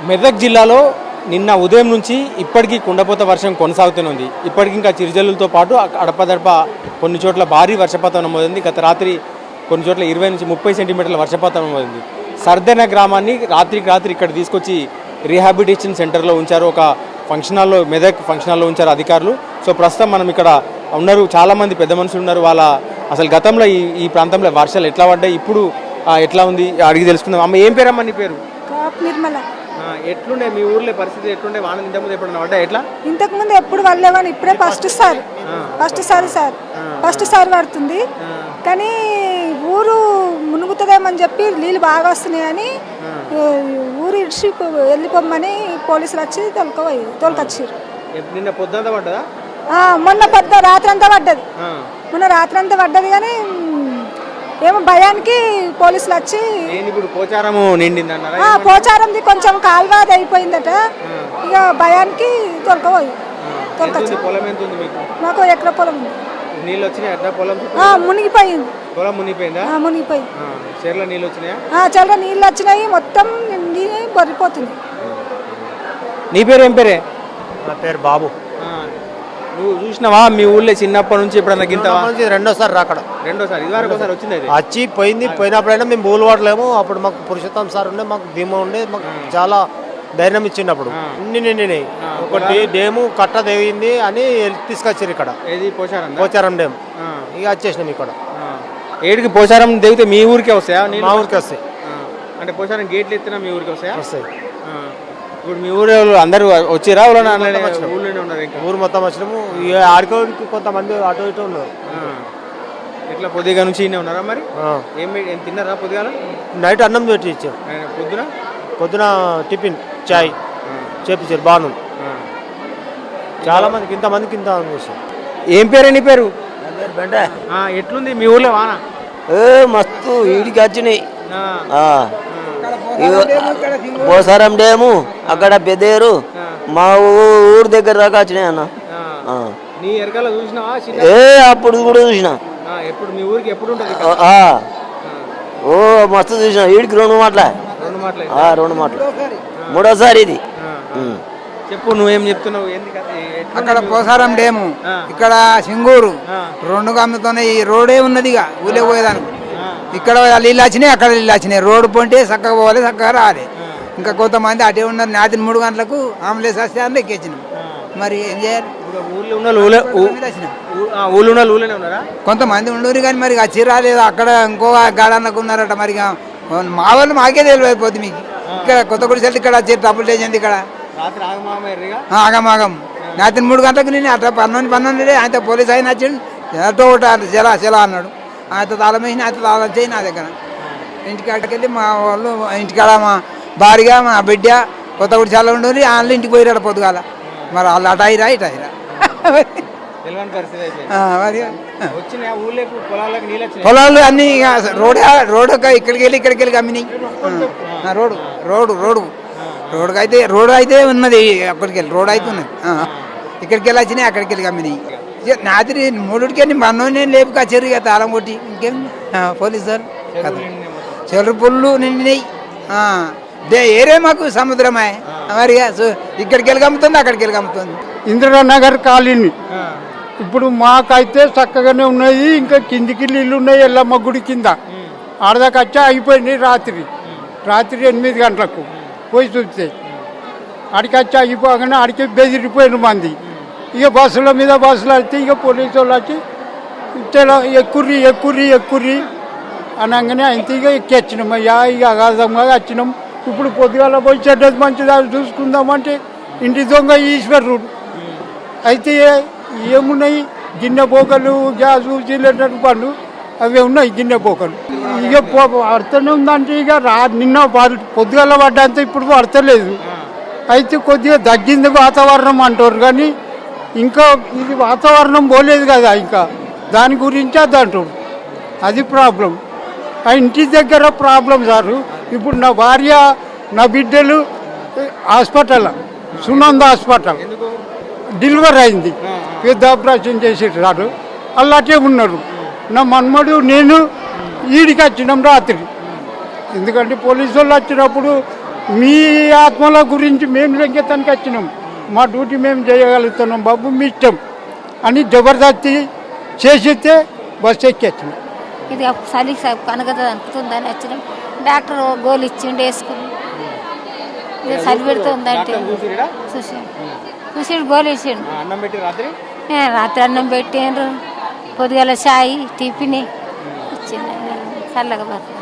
మెదక్ జిల్లాలో నిన్న ఉదయం నుంచి ఇప్పటికీ కుండపోత వర్షం కొనసాగుతూనే ఉంది. ఇప్పటికి ఇంకా చిరుజల్లులతో పాటు అడపదడప కొన్ని చోట్ల భారీ వర్షపాతం నమోదైంది. గత రాత్రి కొన్ని చోట్ల 20 నుంచి 30 సెంటీమీటర్ల వర్షపాతం నమోదైంది. సర్దన గ్రామాన్ని రాత్రి ఇక్కడ తీసుకొచ్చి రీహాబిలిటేషన్ సెంటర్లో ఉంచారు. ఒక ఫంక్షన్ హాల్లో, మెదక్ ఫంక్షన్ హాల్లో ఉంచారు అధికారులు. సో ప్రస్తుతం మనం ఇక్కడ ఉన్నారు, చాలామంది పెద్ద మనుషులు ఉన్నారు. వాళ్ళ అసలు గతంలో ఈ ప్రాంతంలో వర్షాలు ఎట్లా పడ్డాయి, ఇప్పుడు ఎట్లా ఉంది అడిగి తెలుసుకుందాం. అమ్మ, ఏం పేరమ్మా నీ పేరు? నిర్మల. ఎట్లుండే మీ ఊర్లో పరిస్థితి? ఎట్లుండే వాన ఇంతకుముందు ఎప్పుడన్నా పడ్డా? ఎట్లా? ఇంతకుముందు ఎప్పుడు పడలేవని ఇప్పుడే ఫస్ట్ సారి పడుతుంది. కానీ ఊరు మునుగుతుందేమని చెప్పి నీళ్ళు బాగా వస్తున్నాయి అని ఊరు ఇడిచి వెళ్ళిపోమని పోలీసులు వచ్చి తోలుకొచ్చారు. నిన్న పొద్దుంతా పడ్డదా? మొన్న రాత్రంతా పడ్డది కానీ ఏమో భయానికి పోలీసులు వచ్చి పోచారంది కొంచెం కాల్వాది అయిపోయిందట. ఇక భయానికి మాకు ఎకర పొలం ఉంది. మునిగిపోయింది. చెర్ల నీళ్ళు వచ్చినాయి, మొత్తం బొరిపోతుంది. నీ పేరు ఏం పేరే? నా పేరు బాబు. నువ్వు చూసినావా మీ ఊళ్ళో చిన్నప్పటి నుంచి ఎప్పుడన్నా గింతవా? రెండోసారి రాకడ. రెండోసారి ఇదివరకు వచ్చింది. వచ్చి పోయినప్పుడైనా మేము బోలు వాడలేము. అప్పుడు మాకు పురుషోత్తం సార్ ఉండే, మాకు ధీమా ఉండే, మాకు చాలా ధైర్యం ఇచ్చినప్పుడు ఒకటి డేము కట్ట దేవింది అని తీసుకొచ్చారు ఇక్కడ. పోచారం డేమ్. ఇక వచ్చేసినాం ఇక్కడ. ఏడికి పోచారం దేవితే మీ ఊరికే వస్తాయా? మా ఊరికి వస్తాయి. అంటే పోచారం గేట్లు ఎత్తినా మీ ఊరికి వస్తాయి. ఇప్పుడు మీ ఊరు అందరూ వచ్చిరా? ఊరు మొత్తం వచ్చినాము. ఆడుకోవడానికి కొంతమంది అటు ఇటు ఉన్నారు. ఇట్లా పొద్దుగా నుంచి ఉన్నారా? మరి ఏం తిన్నారా? పొద్దుగా నైట్ అన్నం పెట్టి ఇచ్చారు. పొద్దున టిఫిన్ చాయ్ చేపించారు. బాను చాలా మందికి, ఇంతమందికి ఇంత చేశారు. ఏం పేరు? నీ పేరు? ఎట్లుంది మీ ఊర్లో వాన? మస్తు ఈడికి వచ్చినాయి. పోసారం డ్యాము, అక్కడ పెద్దేరు, మా ఊరు దగ్గర దాకా వచ్చినాయి అన్న. అప్పుడు కూడా చూసిన. ఓ మస్తు చూసిన. ఈడికి 2 మాటల 2 మాటలు. మూడోసారి ఇది. చెప్పు, నువ్వేం చెప్తున్నావు? అక్కడ పోసారం డ్యాము, ఇక్కడ సింగూరు 2 గమ్ముతోనే ఈ రోడే ఉన్నది. ఇక ఊళ్ళో పోయేదానికి ఇక్కడ నీళ్ళు వచ్చినాయి, అక్కడ నీళ్ళు వచ్చినాయి. రోడ్డు పోంటే చక్కగా పోవాలి, చక్కగా రావాలి. ఇంకా కొంతమంది అటే ఉన్నారు. రాత్రి 3 గంటలకు అంబులెన్స్ వస్తే అందులో ఎక్కించినాం. మరి ఏం చేయాలి? కొంతమంది ఉండరు కానీ మరి వచ్చి రాలేదు. అక్కడ ఇంకో గాడన్నకు ఉన్నారట. మరి మా వాళ్ళు మాకే తెలియకపోతుంది. మీకు ఇక్కడ కొత్తగూడి సెల్ ఇక్కడ వచ్చి డబ్బులు చేసింది. ఇక్కడ ఆగమాగం. రాత్రి 3 గంటలకు నేను అట్లా 12 ఆయన పోలీస్ ఆయన వచ్చిండు. ఎటో ఒకటి చెలా అన్నాడు. ఆయన తాళం వేసి ఆయన తాళం చేయి నా దగ్గర. ఇంటికాడికి వెళ్ళి మా వాళ్ళు ఇంటికాడ మా భార్య మా బిడ్డ కొత్తగూడి చాలా ఉండరు. వాళ్ళు ఇంటికి పోయిరాడు పొద్దుగాల. మరి వాళ్ళు అటు అయిరా ఇటు అయిరా. పొలాలు అన్ని రోడ్ ఇక్కడికి వెళ్ళి అమ్మినాయి. రోడ్డు అయితే ఉన్నది. అక్కడికి వెళ్ళి రోడ్ అయితే ఉన్నది. ఇక్కడికి వెళ్ళి వచ్చినాయి, అక్కడికి వెళ్ళి అమ్మినాయి. రాత్రి 3కి మనోనే లేపుకొచ్చారు. ఇక తాళం కొట్టి ఇంకేం పోలీసు వాళ్ళు చెల్లు పుల్లు నిండినాయి. ఏరే మాకు సముద్రమే. మరి ఇక్కడికి వెళ్ళి అమ్ముతుంది, అక్కడికి వెళ్ళి అమ్ముతుంది. ఇందిరానగర్ కాలనీ ఇప్పుడు మాకైతే చక్కగానే ఉన్నాయి. ఇంకా కిందికి నీళ్ళు ఉన్నాయి. ఎల్లమ్మ గుడి కింద ఆడదాకా వచ్చా అయిపోయింది. రాత్రి 8 గంటలకు పోయి చూస్తే ఆడికి వచ్చి అయిపోగానే ఆడికి బెదిరిపోయిన మంది. ఇక బస్సుల మీద బస్సులు వస్తే ఇక పోలీసు వాళ్ళు వచ్చి ఎక్కుర్రి అనగానే అయితే ఇక ఎక్కిచ్చినాం. అయ్యా ఇక అగాధంగా వచ్చినాం. ఇప్పుడు పొద్దుగాల పోయి చెడ్డది మంచిది చూసుకుందామంటే ఇంటి దొంగ ఈశ్వరుడు. అయితే ఏమున్నాయి? గిన్నె పోకలు, గ్యాసు, సిలిండర్ పండ్లు అవి ఉన్నాయి. గిన్నె పోకలు ఇక పడుతూనే ఉందంటే ఇక నిన్న పొద్దుగాల పడ్డంత ఇప్పుడు పడతలేదు. అయితే కొద్దిగా తగ్గింది వాతావరణం అంటారు కానీ ఇంకా ఇది వాతావరణం పోలేదు కదా. ఇంకా దాని గురించి అది అంటారు. అది ప్రాబ్లం. ఆ ఇంటి దగ్గర ప్రాబ్లం సారు. ఇప్పుడు నా భార్య, నా బిడ్డలు హాస్పిటల్, సునంద హాస్పిటల్ డెలివరీ అయింది. పెద్ద ఆపరేషన్ చేసేటారు. అలాంటి ఉన్నారు. నా మన్మడు నేను ఈడికి వచ్చినాం రాత్రి. ఎందుకంటే పోలీసు వాళ్ళు వచ్చినప్పుడు మీ ఆత్మల గురించి మేము లెంకెత్తానికి వచ్చినాం, మా డ్యూటీ మేము చేయగలుగుతున్నాం బాబు, మీ ఇష్టం అని జబర్దస్తి చేసితే బస్సు ఎక్కి వచ్చినాం. ఇది చలి కనగద అనుకుతుందని వచ్చినాం. డాక్టర్ గోలు ఇచ్చిండు వేసుకుని, ఇది చలి పెడుతుందంటే చూసి గోలు ఇచ్చిండు. అన్నం పెట్టి రాత్రి రాత్రి అన్నం పెట్టిండ్రు, పొద్దుగాల చాయ్ టిఫిన్ ఇచ్చిండు, చల్లగా బతుకు.